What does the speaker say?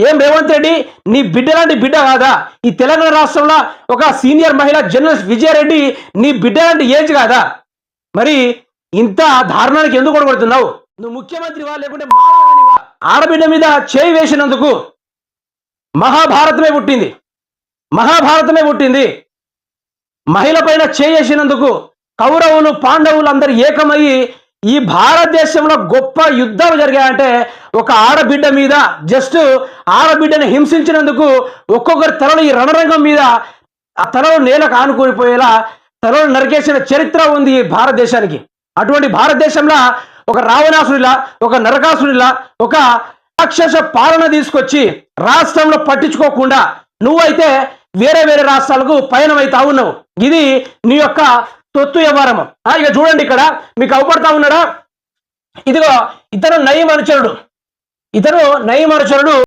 ఏం రేవంత్ రెడ్డి నీ బిడ్డ లాంటి బిడ్డ కాదా? ఈ తెలంగాణ రాష్ట్రంలో ఒక సీనియర్ మహిళా జర్నలిస్ట్ విజయారెడ్డి నీ బిడ్డ లాంటి ఏజ్ కాదా? మరి ఇంత దారుణానికి ఎందుకు కొడుతున్నావు? నువ్వు ముఖ్యమంత్రివా లేకుంటే మారాగానివా? ఆడబిడ్డ మీద చేయి వేసినందుకు మహాభారతమే పుట్టింది. మహాభారతమే పుట్టింది. మహిళ పైన చేసినందుకు కౌరవులు పాండవులు అందరు ఏకమయ్యి ఈ భారతదేశంలో గొప్ప యుద్ధాలు జరిగాయంటే ఒక ఆడబిడ్డ మీద, జస్ట్ ఆడబిడ్డని హింసించినందుకు ఒక్కొక్కరి తలలు ఈ రణరంగం మీద ఆ తలలు నేలకు ఆనుకోనిపోయేలా తలలు నరికేసిన చరిత్ర ఉంది ఈ భారతదేశానికి. అటువంటి భారతదేశంలో ఒక రావణాసుడిలా, ఒక నరకాసుడిలా, ఒక రాక్షస పాలన తీసుకొచ్చి రాష్ట్రంలో పట్టించుకోకుండా నువ్వైతే వేరే వేరే రాష్ట్రాలకు పయనమైతా ఉన్నావు. ఇది నీ యొక్క తొత్తు వ్యవహారము. ఇక చూడండి, ఇక్కడ మీకు అవపడతా ఉన్నాడా? ఇదిగో ఇతను నయీం అనుచరుడు.